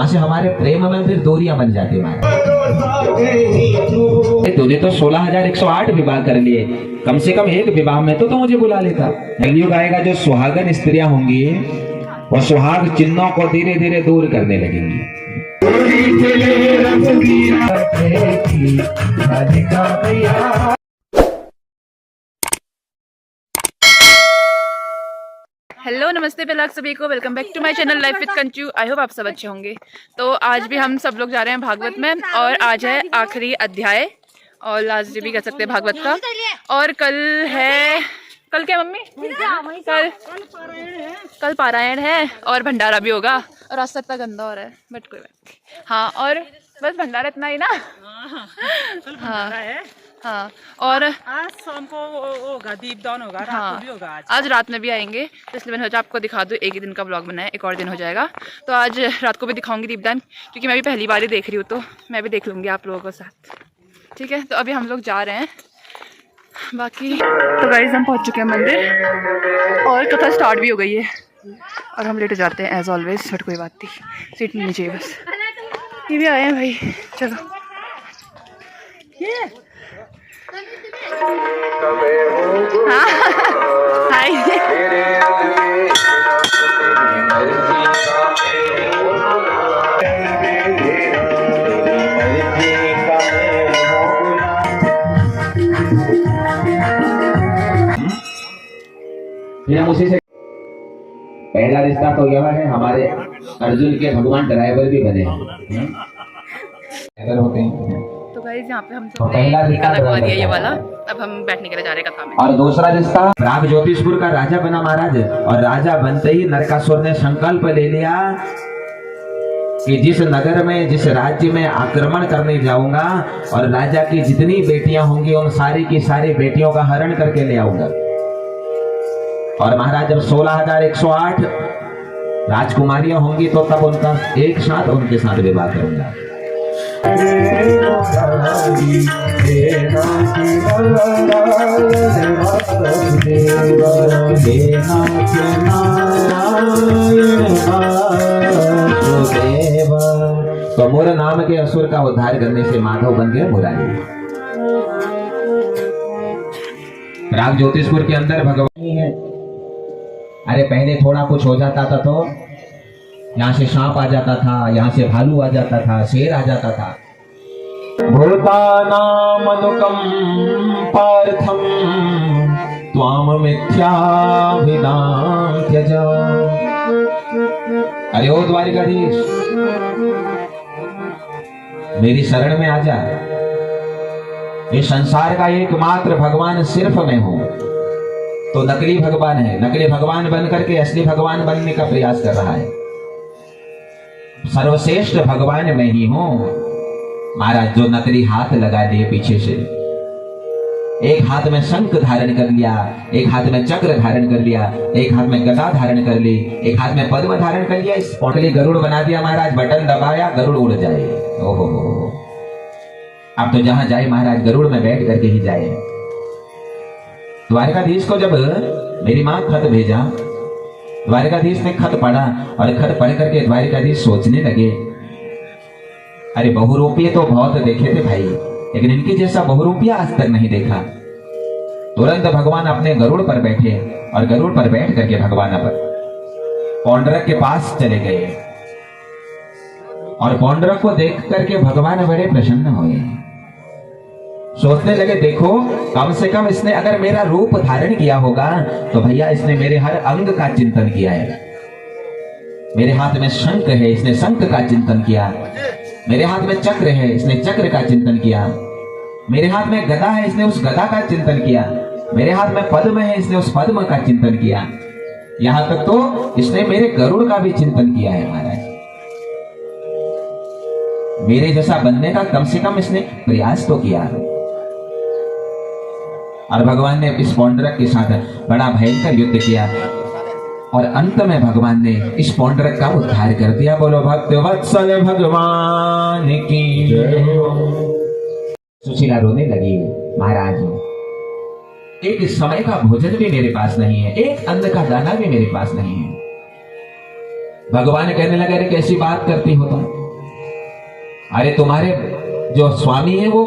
से हमारे प्रेम में फिर दूरियां बन जाती हैं। तूने तो 16,108 विवाह कर लिए, कम से कम एक विवाह में तो मुझे बुला लेता। कलयुग आएगा, जो सुहागन स्त्रियां होंगी वो सुहाग चिन्हों को धीरे धीरे दूर करने लगेंगी। हेलो नमस्ते पहले आप सभी को, welcome back to my channel life with Kanchu. I hope आप सब अच्छे होंगे। तो आज भी हम सब लोग जा रहे हैं भागवत में, और आज है आखिरी अध्याय और लास्ट डे भी कह सकते हैं भागवत का। और कल है, कल क्या मम्मी? कल पारायण है और भंडारा भी होगा। और रास्ता इतना गंदा हो रहा है, बट कोई बात नहीं। हाँ, और बस भंडारा इतना ही ना। हाँ हाँ, और आज शाम को होगा, दीपदान होगा, रात को भी होगा। आज रात में भी आएंगे, तो इसलिए मैंने सोचा आपको दिखा दूँ। एक ही दिन का ब्लॉग बनाया, एक और दिन हो जाएगा, तो आज रात को भी दिखाऊंगी दीपदान, क्योंकि मैं भी पहली बार ही देख रही हूँ, तो मैं भी देख लूँगी आप लोगों के साथ। ठीक है, तो अभी हम लोग जा रहे हैं। बाकी तो गाइस हम पहुँच चुके हैं मंदिर, और कथा स्टार्ट भी हो गई है, और हम लेट हो जाते हैं एज ऑलवेज, बट कोई बात नहीं, सीट मिलनी चाहिए बस। ये भी आए हैं भाई, चलो। हाय, उसी से पहला रिश्ता तो यह है, हमारे अर्जुन के भगवान ड्राइवर भी बने अगर होते हैं। तो गाइस यहाँ पे हम तो पहला रिश्ता लगवा दिया ये वाला, अब हम बैठने के लिए जा रहे हैं कथा में। और दूसरा रिश्ता, राग ज्योतिषपुर का राजा बना महाराज, और राजा बनते ही नरकासुर ने संकल्प ले लिया कि जिस नगर में, जिस राज्य में आक्रमण करने जाऊंगा और राजा की जितनी बेटियां होंगी उन सारी की सारी बेटियों का हरण करके ले आऊंगा। और महाराज जब 16,108 राजकुमारियां होंगी तो तब उनका एक साथ उनके साथ विवाह करूंगा। तो मोर नाम के असुर का उद्धार करने से माधव बन गया मुरारी। राग ज्योतिषपुर के अंदर भगवानी है। अरे पहले थोड़ा कुछ हो जाता था तो यहाँ से सांप आ जाता था, यहाँ से भालू आ जाता था, शेर आ जाता था। भूतानामनुकं पार्थम त्वाम मिथ्याभिधाम त्यज। अरे ओ द्वारिकाधीश, मेरी शरण में आ जा। ये संसार का एकमात्र भगवान सिर्फ मैं हूं। तो नकली भगवान है, नकली भगवान बन करके असली भगवान बनने का प्रयास कर रहा है। सर्वश्रेष्ठ भगवान मैं ही हूं। महाराज जो नकली हाथ लगा दिए पीछे से, एक हाथ में शंख धारण कर लिया, एक हाथ में चक्र धारण कर लिया, एक हाथ में गदा धारण कर ली, एक हाथ में पद्म धारण कर लिया, इस पौटली गरुड़ बना दिया महाराज। बटन दबाया, गरुड़ उड़ जाए। ओहो, अब तो जहां जाए महाराज गरुड़ में बैठ करके ही जाए। द्वारिकाधीश को जब मेरी माँ खत भेजा, द्वारिकाधीश ने खत पढ़ा, और खत पढ़ करके द्वारिकाधीश सोचने लगे, अरे बहुरूपीय तो बहुत देखे थे भाई, लेकिन इनके जैसा बहुरूपिया आज तक नहीं देखा। तुरंत भगवान अपने गरुड़ पर बैठे, और गरुड़ पर बैठ करके भगवान अब पौंडरक के पास चले गए, और पौंडरक को देख करके भगवान बड़े प्रसन्न हुए। सोचने लगे, देखो कम से कम इसने अगर मेरा रूप धारण किया होगा तो भैया इसने मेरे हर अंग का चिंतन किया है। मेरे हाथ में शंख है, इसने शंख का चिंतन किया। मेरे हाथ में चक्र है, इसने चक्र का चिंतन किया। मेरे हाथ में गदा है, इसने उस गदा का चिंतन किया। मेरे हाथ में पद्म है, इसने उस पद्म का चिंतन किया। यहां तक तो इसने मेरे गरुड़ का भी चिंतन किया है महाराज। मेरे जैसा बनने का कम से कम इसने प्रयास तो किया। और भगवान ने इस पौंडरक के साथ बड़ा भयंकर युद्ध किया, और अंत में भगवान ने इस पौंडरक का उद्धार कर दिया। बोलो भक्त वत्सल भगवान की जय। सुशीला रोने लगी, महाराज एक समय का भोजन भी मेरे पास नहीं है, एक अन्न का दाना भी मेरे पास नहीं है। भगवान कहने लगे, अरे कैसी बात करती हो तुम? अरे तुम्हारे जो स्वामी है वो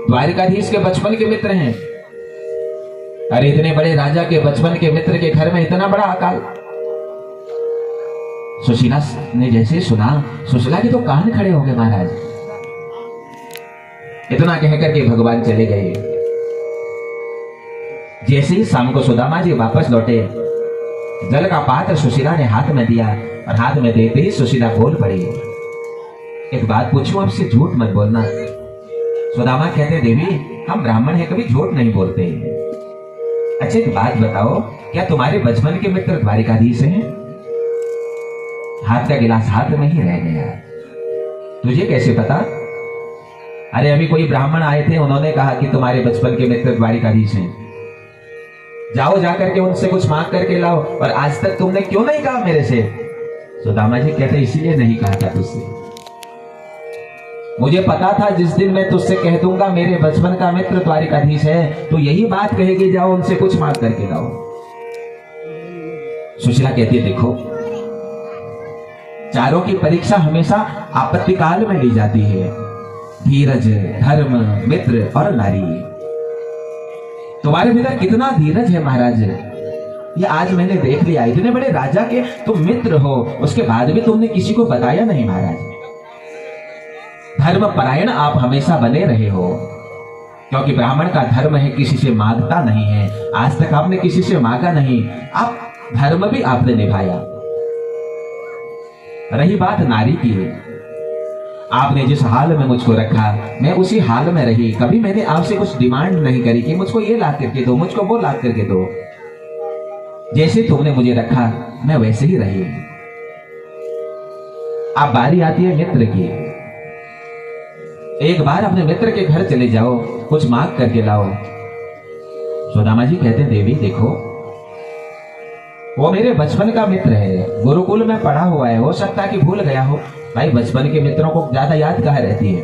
द्वारिकाधीश के बचपन के मित्र हैं। अरे इतने बड़े राजा के बचपन के मित्र के घर में इतना बड़ा अकाल। सुशीला ने जैसे सुना, सुशीला के तो कान खड़े हो गए महाराज। इतना कहकर के भगवान चले गए। जैसे ही शाम को सुदामा जी वापस लौटे, जल का पात्र सुशीला ने हाथ में दिया और हाथ में देते ही सुशीला बोल पड़ी, एक बात पूछूं आपसे, झूठ मत बोलना। सुदामा कहते, देवी हम ब्राह्मण हैं, कभी झूठ नहीं बोलते। अच्छा एक बात बताओ, क्या तुम्हारे बचपन के मित्र द्वारिकाधीश हैं? हाथ का गिलास हाथ में ही रह गया। तुझे कैसे पता? अरे अभी कोई ब्राह्मण आए थे, उन्होंने कहा कि तुम्हारे बचपन के मित्र द्वारिकाधीश हैं, जाओ जाकर के उनसे कुछ मांग करके लाओ। और आज तक तुमने क्यों नहीं कहा मेरे से? सुदामा जी कहते, इसीलिए नहीं कहा था तुझसे। मुझे पता था जिस दिन मैं तुझसे कह दूंगा मेरे बचपन का मित्र द्वारिकाधीश है, तो यही बात कहेगी, जाओ उनसे कुछ मांग करके लाओ। सुशीला कहती है, देखो चारों की परीक्षा हमेशा आपत्ति काल में ली जाती है, धीरज, धर्म, मित्र और नारी। तुम्हारे भीतर कितना धीरज है महाराज, ये आज मैंने देख लिया। इतने बड़े राजा के तुम मित्र हो, उसके बाद भी तुमने किसी को बताया नहीं महाराज। धर्म परायण आप हमेशा बने रहे हो, क्योंकि ब्राह्मण का धर्म है किसी से मांगता नहीं है। आज तक आपने किसी से मांगा नहीं, आप धर्म भी आपने निभाया। रही बात नारी की, आपने जिस हाल में मुझको रखा मैं उसी हाल में रही। कभी मैंने आपसे कुछ डिमांड नहीं करी कि मुझको ये ला करके दो, मुझको वो ला करके दो। जैसे तुमने मुझे रखा मैं वैसे ही रही। अब बारी आती है मित्र की। एक बार अपने मित्र के घर चले जाओ, कुछ मांग करके लाओ। सुदामा जी कहते, देवी देखो वो मेरे बचपन का मित्र है, गुरुकुल में पढ़ा हुआ है, हो सकता है कि भूल गया हो। भाई बचपन के मित्रों को ज्यादा याद कहाँ रहती है,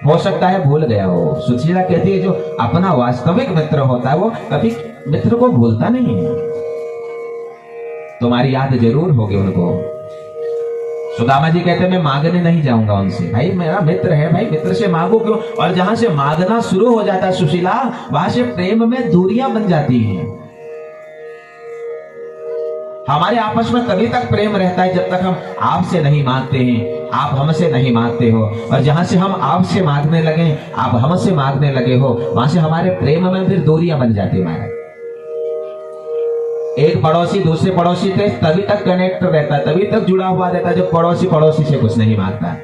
हो सकता है भूल गया हो। सुशीला कहती है, जो अपना वास्तविक मित्र होता है वो कभी मित्र को भूलता नहीं है। तुम्हारी याद जरूर होगी उनको। सुदामा जी कहते, मैं मांगने नहीं जाऊंगा उनसे। भाई मेरा मित्र है, भाई मित्र से मांगो क्यों? और जहां से मांगना शुरू हो जाता है सुशीला, वहां से प्रेम में दूरियां बन जाती हैं। हमारे आपस में तभी तक प्रेम रहता है जब तक हम आपसे नहीं मांगते हैं, आप हमसे नहीं मांगते हो। और जहां से हम आपसे मांगने लगे, आप हमसे मांगने लगे हो, वहां से हमारे प्रेम में फिर दूरियां बन जाती है महाराज। एक पड़ोसी दूसरे पड़ोसी से तभी तक कनेक्ट रहता है, तभी तक जुड़ा हुआ रहता है जब पड़ोसी पड़ोसी से कुछ नहीं मांगता।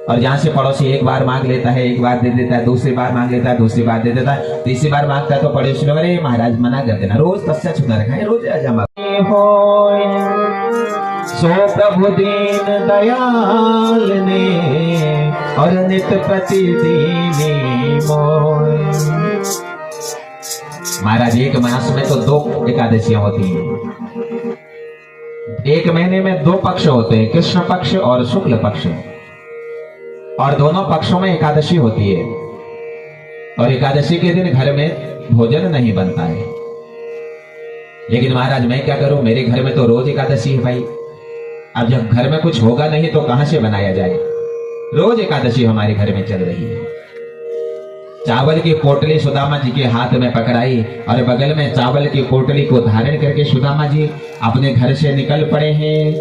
और जहां से पड़ोसी एक बार मांग लेता है, एक बार दे देता है, दूसरी बार मांग लेता है, दूसरी बार दे देता है, तीसरी बार मांगता है तो पड़ोसी लोग, अरे महाराज मना कर देना, रोज तस्या छुदा रखा है, रोज जमा हो। सो प्रभु दीन दयाल ने और नित प्रतिदीनी मोय। महाराज एक मास में तो 2 एकादशियां होती हैं। एक महीने में 2 पक्ष होते हैं, कृष्ण पक्ष और शुक्ल पक्ष, और दोनों पक्षों में एकादशी होती है। और एकादशी के दिन घर में भोजन नहीं बनता है। लेकिन महाराज मैं क्या करूं, मेरे घर में तो रोज एकादशी है भाई। अब जब घर में कुछ होगा नहीं तो कहां से बनाया जाए? रोज एकादशी हमारे घर में चल रही है। चावल की पोटली सुदामा जी के हाथ में पकड़ाई और बगल में चावल की पोटली को धारण करके सुदामा जी अपने घर से निकल पड़े हैं।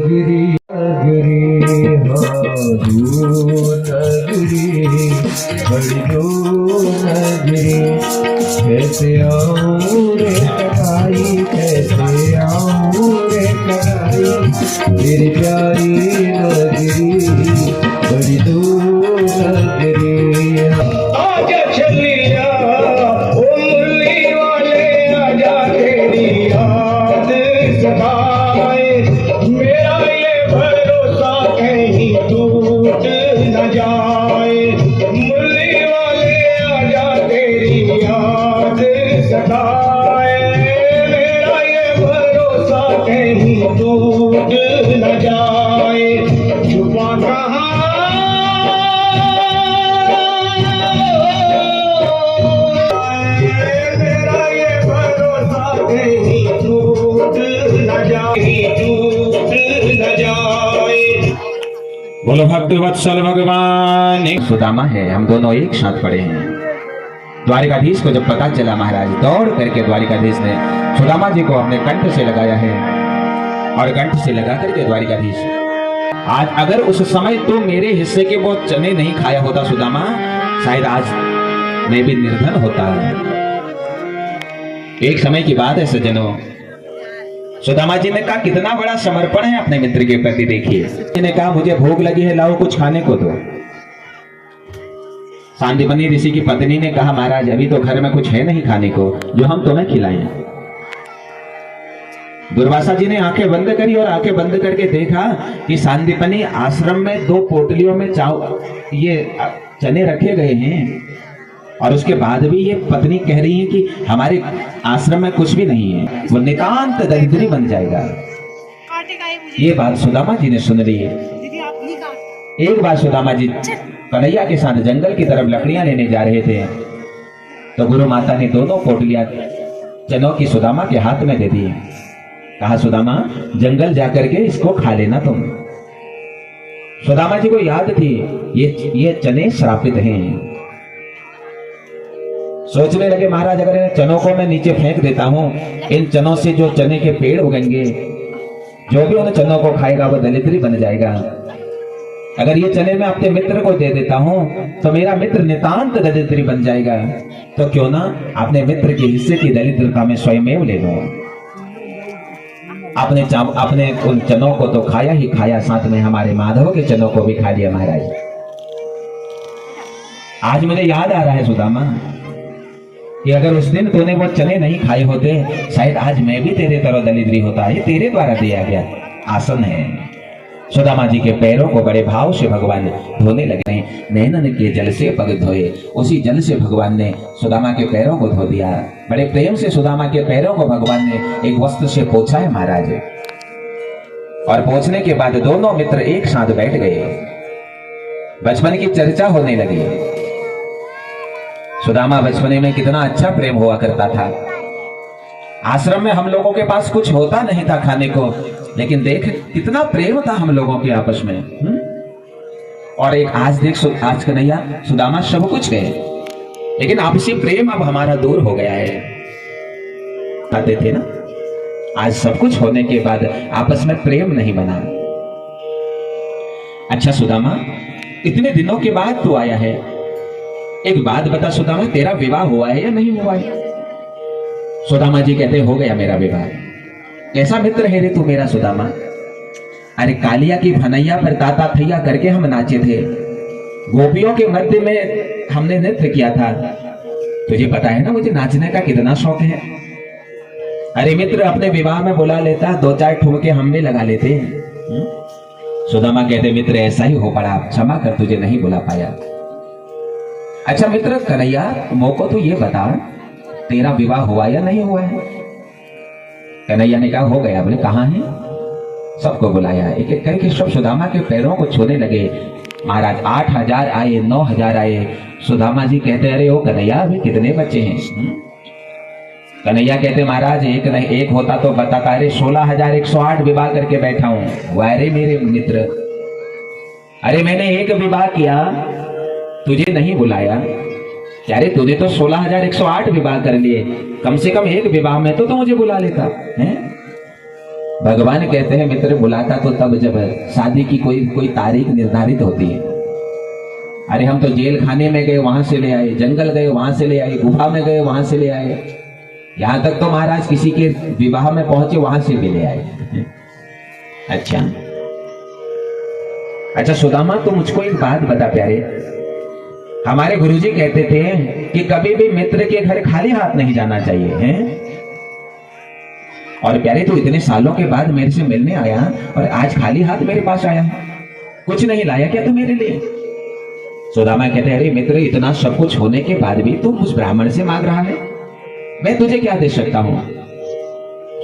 नगरी कैसे आऊं रे कटाई, कैसे आऊं रे कटाई, तेरी प्यारी नगरी बड़ी दूर नगरी। आजा चलिया ओ मुरली वाले, आजा तेरी याद सताए, मेरा ये भरोसा कहीं टूट न जाए। मुरली वाले आजा तेरी याद सताए, मेरा ये भरोसा कहीं टूट न जाए। छुपा कहाँ मेरा ये भरोसा कहीं टूट न जाए, टूट बोलो भक्त वत्सल भगवान। सुदामा है, हम दोनों एक साथ पड़े हैं। द्वारिकाधीश को जब पता चला, महाराज दौड़ करके द्वारिकाधीश ने सुदामा जी को अपने कंठ से लगाया है, और कंठ से लगा करके द्वारिकाधीश, आज अगर उस समय तो मेरे हिस्से के वो चने नहीं खाया होता सुदामा, शायद आज मैं भी निर्धन होता। एक समय की बात है सज्जनों, सुदामा जी ने कहा कितना बड़ा समर्पण है अपने मित्र के प्रति। देखिए, ने कहा मुझे भूख लगी है, लाओ कुछ खाने को दो। सांदीपनी ऋषि की पत्नी ने कहा महाराज अभी तो घर में कुछ है नहीं खाने को जो हम तुम्हें खिलाएं। दुर्वासा जी ने आंखें बंद करी और आंखें बंद करके देखा कि सांदीपनी आश्रम में 2 पोटलियों में ये चने रखे गए हैं, और उसके बाद भी ये पत्नी कह रही है कि हमारे आश्रम में कुछ भी नहीं है, वो नितांत दरिद्री बन जाएगा। ये बात सुदामा जी ने सुन ली है। एक बार सुदामा जी कन्हैया के साथ जंगल की तरफ लकड़ियां लेने जा रहे थे, तो गुरु माता ने दोनों पोटलियां चनों की सुदामा के हाथ में दे दी। कहा सुदामा जंगल जाकर के इसको खा लेना तुम। सुदामा जी को याद थी ये चने श्रापित हैं। सोचने लगे महाराज अगर इन चनों को मैं नीचे फेंक देता हूं, इन चनों से जो चने के पेड़ उगेंगे, जो भी उन चनों को खाएगा वो दलिद्री बन जाएगा। अगर ये चने मैं अपने मित्र को दे देता हूं तो मेरा मित्र नितांत दरिद्री बन जाएगा। तो क्यों ना अपने मित्र के हिस्से की दरिद्रता में स्वयं ले लूं। अपने उन चनों को तो खाया ही खाया, साथ में हमारे माधव के चनों को भी खा लिया महाराज। आज मुझे याद आ रहा है सुदामा कि अगर उस दिन तूने वो चने नहीं खाए होते, शायद आज मैं भी तेरे तरह दलिद्री होता। ये तेरे द्वारा दिया गया आसन है। सुदामा जी के पैरों को बड़े भाव से भगवान धोने लगे। नैनन के जल से पग धोए, उसी जल से भगवान ने सुदामा के पैरों को धो दिया। बड़े प्रेम से सुदामा के पैरों को भगवान ने एक वस्त्र से पोंछा है महाराज, और पोंछने के बाद दोनों मित्र एक साथ बैठ गए। बचपन की चर्चा होने लगी। सुदामा बचपने में कितना अच्छा प्रेम हुआ करता था। आश्रम में हम लोगों के पास कुछ होता नहीं था खाने को, लेकिन देख कितना प्रेम था हम लोगों के आपस में। और एक आज देख आज कन्हैया सुदामा सब कुछ गए, लेकिन आपसी प्रेम अब हमारा दूर हो गया है। आते थे ना, आज सब कुछ होने के बाद आपस में प्रेम नहीं बना। अच्छा सुदामा, इतने दिनों के बाद तू आया है, एक बात बता सुदामा, तेरा विवाह हुआ है या नहीं हुआ है? सुदामा जी कहते हो गया मेरा विवाह। कैसा मित्र है रे तू मेरा सुदामा। अरे कालिया की भनैया पर ताता थैया करके हम नाचे थे, गोपियों के मध्य में हमने नृत्य किया था। तुझे पता है ना मुझे नाचने का कितना शौक है। अरे मित्र अपने विवाह में बुला लेता, 2-4 ठुमके हम भी लगा लेते। सुदामा कहते मित्र ऐसा ही हो पड़ा, क्षमा कर तुझे नहीं बुला पाया। अच्छा मित्र कन्हैया, मोको तो ये बता तेरा विवाह हुआ या नहीं हुआ है? कन्हैया ने कहा हो गया। बोले कहाँ है? सबको बुलाया, एक एक करके सब सुदामा के पैरों को छूने लगे। महाराज 8,000 आए, 9,000 आए। सुदामा जी कहते अरे ओ कन्हैया अभी कितने बच्चे हैं? कन्हैया कहते महाराज एक नहीं, एक होता तो बताता। अरे 16,108 विवाह करके बैठा हूं। अरे मेरे मित्र, अरे मैंने एक विवाह किया, तुझे नहीं बुलाया। अरे तूने तो 16,108 विवाह कर लिए, कम से कम एक विवाह में तो मुझे बुला लेता है। भगवान कहते हैं मित्र बुलाता तो तब जब शादी की कोई तारीख निर्धारित होती है। अरे हम तो जेल खाने में गए, वहां से ले आए, जंगल गए वहां से ले आए, गुफा में गए वहां से ले आए, यहां तक तो महाराज किसी के विवाह में पहुंचे वहां से भी ले आए। अच्छा सुदामा, तो मुझको एक बात बता प्यारे, हमारे गुरुजी कहते थे कि कभी भी मित्र के घर खाली हाथ नहीं जाना चाहिए हैं? और प्यारे तू इतने सालों के बाद मेरे से मिलने आया और आज खाली हाथ मेरे पास आया, कुछ नहीं लाया क्या तू मेरे लिए? सुदामा कहते अरे मित्र इतना सब कुछ होने के बाद भी तू उस ब्राह्मण से मांग रहा है, मैं तुझे क्या दे सकता हूं?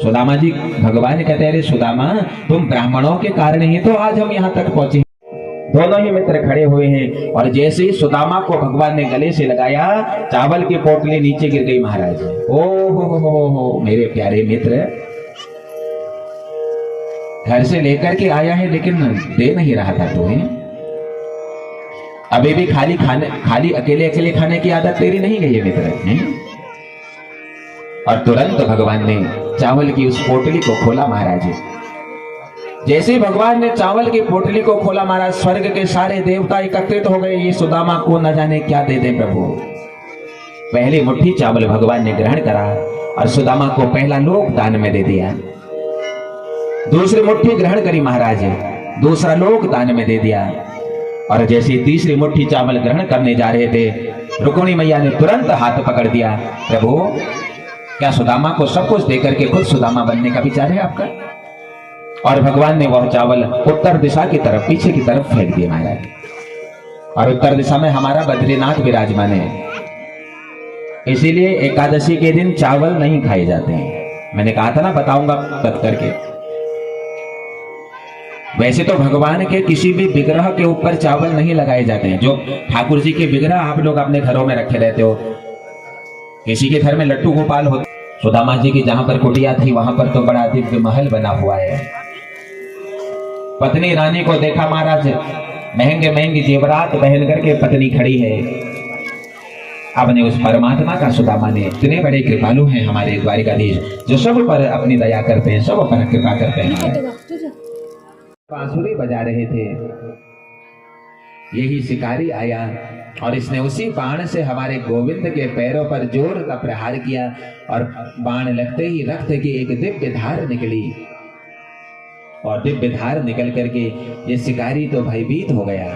सुदामा जी भगवान कहते अरे सुदामा तुम ब्राह्मणों के कारण ही तो आज हम यहाँ तक पहुंचे। दोनों ही मित्र खड़े हुए हैं और जैसे ही सुदामा को भगवान ने गले से लगाया, चावल की पोटली नीचे गिर गई महाराज। ओ हो मेरे प्यारे मित्र, घर से लेकर के आया है लेकिन दे नहीं रहा था तुम्हें। अभी भी खाली अकेले अकेले खाने की आदत तेरी नहीं गई है मित्र हैं? और तुरंत भगवान ने चावल की उस पोटली को खोला महाराज। जैसे ही भगवान ने चावल की पोटली को खोला महाराज, स्वर्ग के सारे देवता एकत्रित हो गए। ये सुदामा को न जाने क्या दे दे प्रभु। पहली मुट्ठी चावल भगवान ने ग्रहण करा और सुदामा को पहला लोक दान में दे दिया। दूसरी मुट्ठी ग्रहण करी महाराज, दूसरा लोक दान में दे दिया। और जैसे तीसरी मुट्ठी चावल ग्रहण करने जा रहे थे, रुक्मिणी मैया ने तुरंत हाथ पकड़ दिया। प्रभु, क्या सुदामा को सब कुछ देकर के खुद सुदामा बनने का विचार है आपका? और भगवान ने वह चावल उत्तर दिशा की तरफ, पीछे की तरफ फेंक दिए महाराज। और उत्तर दिशा में हमारा बद्रीनाथ विराजमान है, इसीलिए एकादशी के दिन चावल नहीं खाए जाते हैं। मैंने कहा था ना, बताऊंगा तब करके। वैसे तो भगवान के किसी भी विग्रह के ऊपर चावल नहीं लगाए जाते हैं। जो ठाकुर जी के विग्रह आप लोग अपने घरों में रखे रहते हो, किसी के घर में लट्टू गोपाल होते, सुदामा जी की जहां पर कुटिया थी वहां पर तो बड़ा दिव्य महल बना हुआ है। पत्नी रानी को देखा महाराज, महंगे महंगे जेवरात पहन करके पत्नी खड़ी है। आपने उस परमात्मा का सुदामा ने, इतने बड़े कृपालु हैं हमारे द्वारिकाधीश, जो सब पर अपनी दया करते हैं, सब पर कृपा करते हैं। बांसुरी बजा रहे थे, यही शिकारी आया और इसने उसी बाण से हमारे गोविंद के पैरों पर जोर का प्रहार किया। और बाण लगते ही रक्त की एक दिव्य धार निकली, और दिव्य धार निकल करके ये शिकारी तो भयभीत हो गया।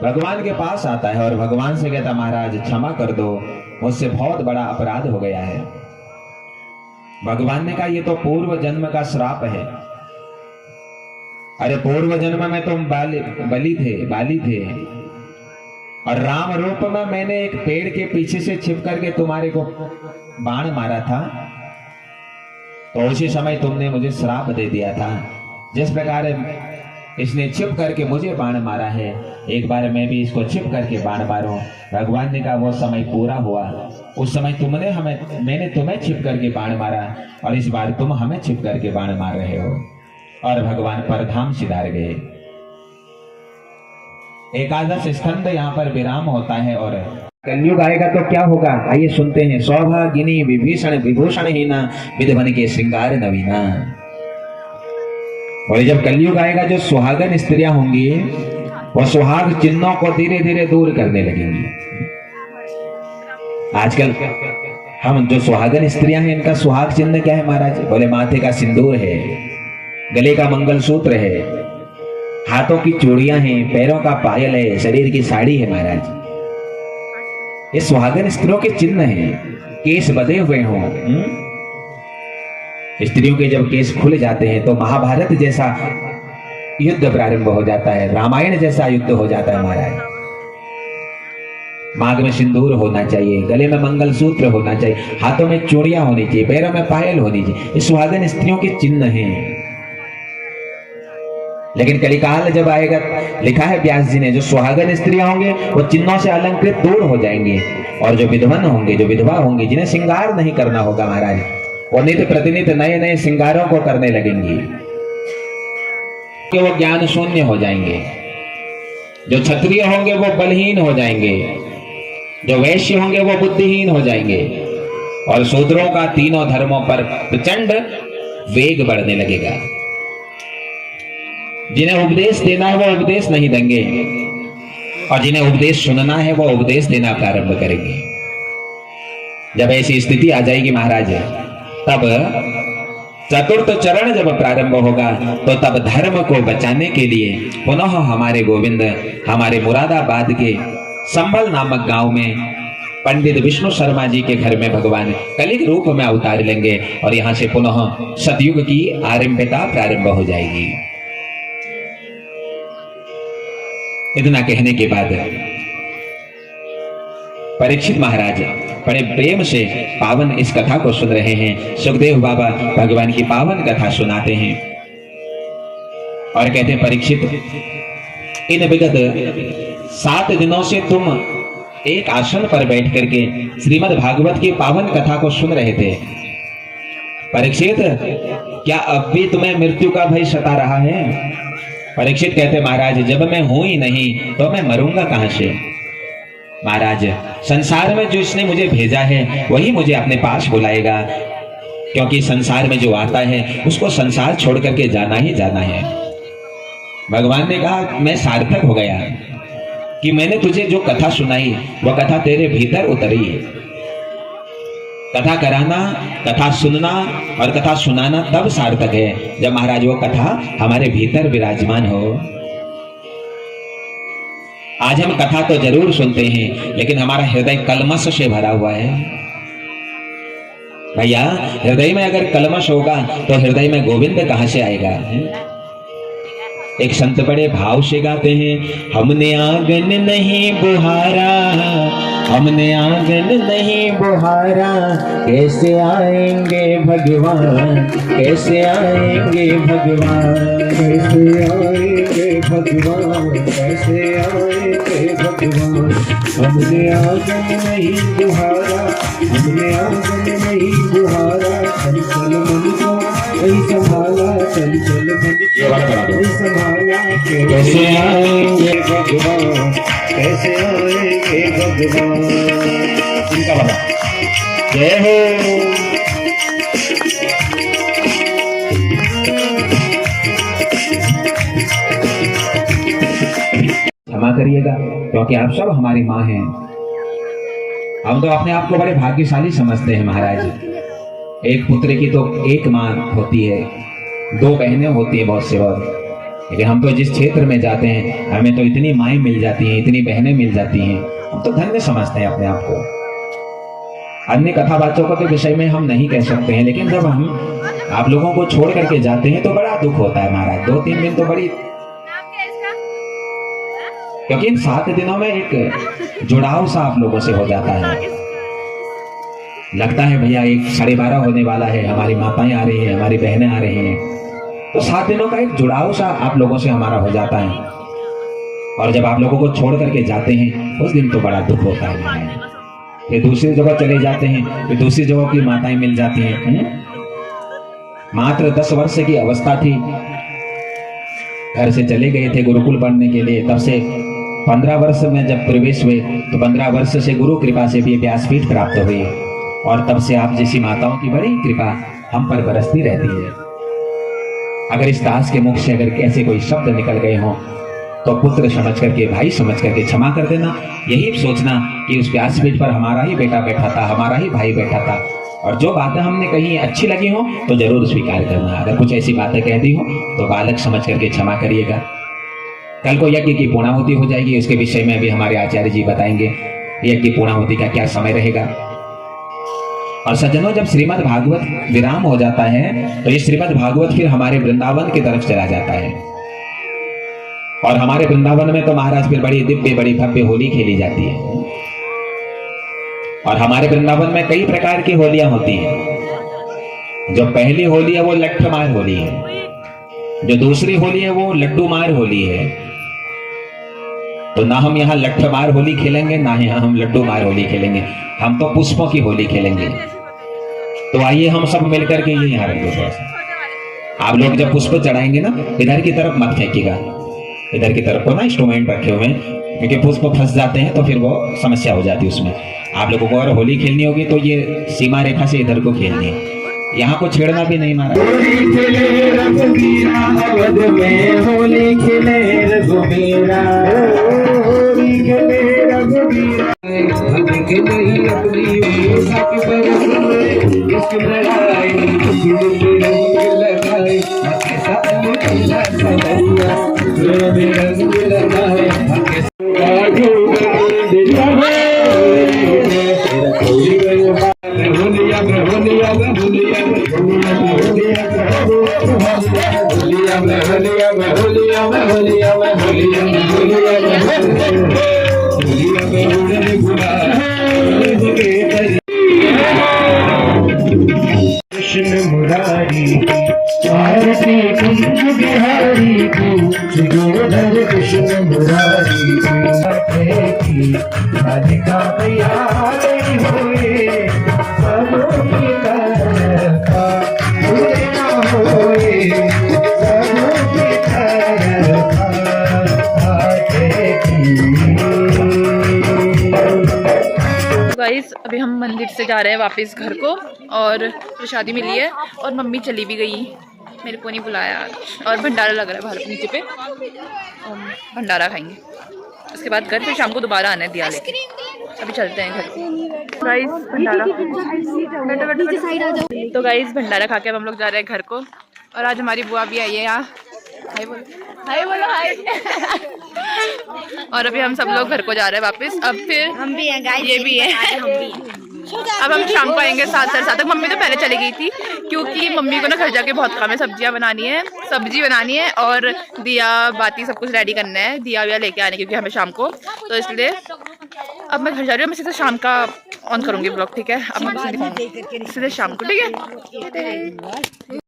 भगवान के पास आता है और भगवान से कहता, महाराज क्षमा कर दो, मुझसे बहुत बड़ा अपराध हो गया है। भगवान ने कहा, ये तो पूर्व जन्म का श्राप है। अरे पूर्व जन्म में तुम बाली थे और राम रूप में मैंने एक पेड़ के पीछे से छिप करके तुम्हारे को बाण मारा था, तो उसी समय तुमने मुझे श्राप दे दिया था। जिस प्रकार इसने छिप करके मुझे बाण मारा है, एक बार मैं भी इसको छिप करके बाण मारूं। भगवान ने कहा, वो समय पूरा हुआ। उस समय मैंने तुम्हें छिप करके बाण मारा, और इस बार तुम हमें छिप करके बाण मार रहे हो। और भगवान परधाम सिधार गए। एकादश स्कंद यहाँ पर विराम होता है। और कलयुग आएगा तो क्या होगा, आइए सुनते हैं। सौभागिनी विभीषण विभूषण हीना, विधवन के श्रृंगार नवीना। और जब कलयुग आएगा, जो सुहागन स्त्रियां होंगी वो सुहाग चिन्हों को धीरे धीरे दूर करने लगेंगी। आजकल हम जो सुहागन स्त्रियां हैं, इनका सुहाग चिन्ह क्या है महाराज? बोले माथे का सिंदूर है, गले का मंगलसूत्र है, हाथों की चूड़ियां हैं, पैरों का पायल है, शरीर की साड़ी है महाराज। ये सुहागन स्त्रियों के चिन्ह हैं। केस बंधे हुए हों, स्त्रियों के जब केस खुल जाते हैं तो महाभारत जैसा युद्ध प्रारंभ हो जाता है, रामायण जैसा युद्ध हो जाता है महाराज। मांग में सिंदूर होना चाहिए, गले में मंगलसूत्र होना चाहिए, हाथों में चूड़ियां होनी चाहिए, पैरों में पायल होनी चाहिए। ये सुहागन स्त्रियों के चिन्ह हैं। लेकिन कलिकाल जब आएगा, लिखा है व्यास जी ने, जो सुहागन स्त्रियां होंगे वो चिन्हों से अलंकृत दूर हो जाएंगे, और जो विधवन होंगे, जो विधवा होंगी, जिन्हें श्रृंगार नहीं करना होगा महाराज, वो नित्य प्रतिनित नए नए श्रृंगारों को करने लगेंगी, कि वो ज्ञान शून्य हो जाएंगे। जो क्षत्रिय होंगे वो बलहीन हो जाएंगे, जो वैश्य होंगे वो बुद्धिहीन हो जाएंगे, और शूद्रों का तीनों धर्मों पर प्रचंड वेग बढ़ने लगेगा। जिन्हें उपदेश देना है वो उपदेश नहीं देंगे, और जिन्हें उपदेश सुनना है वो उपदेश देना प्रारंभ करेंगे। जब ऐसी स्थिति आ जाएगी महाराज, तब चतुर्थ चरण जब प्रारंभ होगा, तो तब धर्म को बचाने के लिए पुनः हमारे गोविंद, हमारे मुरादाबाद के संभल नामक गांव में पंडित विष्णु शर्मा जी के घर में भगवान कलिक रूप में अवतार लेंगे, और यहां से पुनः सतयुग की आरंभता प्रारंभ हो जाएगी। इतना कहने के बाद परीक्षित महाराज बड़े प्रेम से पावन इस कथा को सुन रहे हैं। सुखदेव बाबा भगवान की पावन कथा सुनाते हैं और कहते हैं, परीक्षित, इन विगत 7 दिनों से तुम एक आसन पर बैठ करके श्रीमद् भागवत की पावन कथा को सुन रहे थे। परीक्षित, क्या अब भी तुम्हें मृत्यु का भय सता रहा है? परीक्षित कहते महाराज जब मैं हूं ही नहीं तो मैं मरूंगा कहां से। महाराज संसार में जो इसने मुझे भेजा है वही मुझे अपने पास बुलाएगा, क्योंकि संसार में जो आता है उसको संसार छोड़ करके जाना ही जाना है। भगवान ने कहा मैं सार्थक हो गया कि मैंने तुझे जो कथा सुनाई वह कथा तेरे भीतर उतरी। कथा कराना, कथा सुनना और कथा सुनाना तब सार्थक है जब महाराज वो कथा हमारे भीतर विराजमान हो। आज हम कथा तो जरूर सुनते हैं लेकिन हमारा हृदय कलमश से भरा हुआ है। भैया हृदय में अगर कलमश होगा तो हृदय में गोविंद कहां से आएगा। एक संत बड़े भाव से गाते हैं, हमने आंगन नहीं बुहारा, हमने आंगन नहीं बुहारा, कैसे आएंगे भगवान, कैसे आएंगे भगवान, कैसे आएंगे भगवान, कैसे आएंगे भगवान। हमने आंगन नहीं बुहारा, हमने आंगन नहीं बुहारा, चंचल मन को नहीं संभाला, चंचल मन को नहीं संभाला, कैसे आएंगे भगवान, कैसे आएंगे भगवान। इनका बता जय हो। क्षमा करिएगा क्योंकि आप सब हमारी माँ हैं। हम तो अपने आप को बड़े भाग्यशाली समझते हैं महाराज। एक पुत्र की तो एक माँ होती है, दो बहनें होती है बहुत से बहुत, लेकिन हम तो जिस क्षेत्र में जाते हैं हमें तो इतनी माएँ मिल जाती हैं, इतनी बहनें मिल जाती हैं, हम तो धन्य समझते हैं अपने आप को। अन्य कथावाचकों के विषय में हम नहीं कह सकते हैं, लेकिन जब हम आप लोगों को छोड़ करके जाते हैं तो बड़ा दुख होता है महाराज। 2-3 दिन तो बड़ी, क्योंकि इन 7 दिनों में एक जुड़ाव सा आप लोगों से हो जाता है। लगता है भैया 12:30 होने वाला है, हमारी माताएं आ रही हैं, हमारी बहनें आ रही हैं, तो 7 दिनों का एक जुड़ाव सा आप लोगों से हमारा हो जाता है। और जब आप लोगों को छोड़ करके जाते हैं उस दिन तो बड़ा दुख होता है। फिर दूसरी जगह चले जाते हैं, फिर दूसरी जगह की माताएं मिल जाती हैं। मात्र 10 वर्ष की अवस्था थी, घर से चले गए थे गुरुकुल पढ़ने के लिए। तब से 15 वर्ष में जब प्रवेश हुए तो 15 वर्ष से गुरु कृपा से भी व्यासपीठ प्राप्त हुई, और तब से आप जैसी माताओं की बड़ी कृपा हम पर बरसती रहती है। अगर इस दास के मुख से अगर ऐसे कोई शब्द निकल गए हों तो पुत्र समझ करके, भाई समझ करके क्षमा कर देना। यही सोचना कि उस व्यासपीठ पर हमारा ही बेटा बैठा था, हमारा ही भाई बैठा था, और जो बातें हमने कही अच्छी लगी हो तो जरूर स्वीकार करना। अगर कुछ ऐसी बातें कह दी हो तो बालक समझ करके क्षमा करिएगा। कल को यज्ञ की पूर्णाहुति हो जाएगी, उसके विषय में भी हमारे आचार्य जी बताएंगे यज्ञ की पूर्णाहुति का क्या समय रहेगा। और सज्जनों, जब श्रीमद् भागवत विराम हो जाता है तो ये श्रीमद् भागवत फिर हमारे वृंदावन की तरफ चला जाता है, और हमारे वृंदावन में तो महाराज फिर बड़ी दिव्य बड़ी भव्य होली खेली जाती है। और हमारे वृंदावन में कई प्रकार की होलियां होती हैं। जो पहली होली है वो लट्ठमार होली है, जो दूसरी होली है वो लड्डू मार होली है। तो ना हम यहाँ लट्ठमार होली खेलेंगे, ना यहाँ हम लड्डू मार होली खेलेंगे, हम तो पुष्पों की होली खेलेंगे। तो आइए हम सब मिलकर के ये यहाँ रख दो थोड़ा सा। आप लोग जब पुष्प चढ़ाएंगे ना, इधर की तरफ मत फेंकिएगा, इधर की तरफ को ना इंस्ट्रूमेंट रखे हुए हैं, क्योंकि पुष्प फंस जाते हैं तो फिर वो समस्या हो जाती है उसमें। आप लोगों को अगर होली खेलनी होगी तो ये सीमा रेखा से इधर को खेलनी है, यहाँ को छेड़ना भी नहीं मारा। होली खेले रघुवीरा, अवध में होली खेले रघुवीरा, होली खेले रघुवीरा, भग के नहीं अपनी साकी बरस में इश्क लगाए, रंग लगाए, के साथ मिला सदैया, रंग लगाए, के कृष्ण मुरारी आरती कुंज बिहारी की गोधर कृष्ण मुरारी की राधिका प्यारी हुए सबों की तरफा हुए सबों की तरफा अभी हम मंदिर से जा रहे हैं वापस घर को और प्रसादी मिली है और मम्मी चली भी गई, मेरे को नहीं बुलाया आज। और भंडारा लग रहा है बाहर नीचे पे, भंडारा खाएंगे उसके बाद घर, फिर शाम को दोबारा आना है दिया लेके। अभी चलते हैं घर। गाइस भंडारा, तो गाइस भंडारा खा के अब हम लोग जा रहे हैं घर को। और आज हमारी बुआ भी आई है यहाँ, हाय बोलो, हाय बोलो, हाय। और अभी हम सब लोग घर को जा रहे हैं वापस। अब फिर हम भी हैं गाइस, ये भी है, हम भी हैं। अब हम शाम को आएंगे 7 तक। मम्मी तो पहले चली गई थी क्योंकि मम्मी को ना घर जाके बहुत काम है, सब्जियां बनानी है, सब्जी बनानी है और दिया बाती सब कुछ रेडी करना है, दिया विया लेके आने क्योंकि हमें शाम को, तो इसलिए अब मैं घर जा रही हूँ। मैं सीधे शाम का ऑन करूँगी ब्लॉग, ठीक है? अब मैं सीधे शाम को, ठीक है?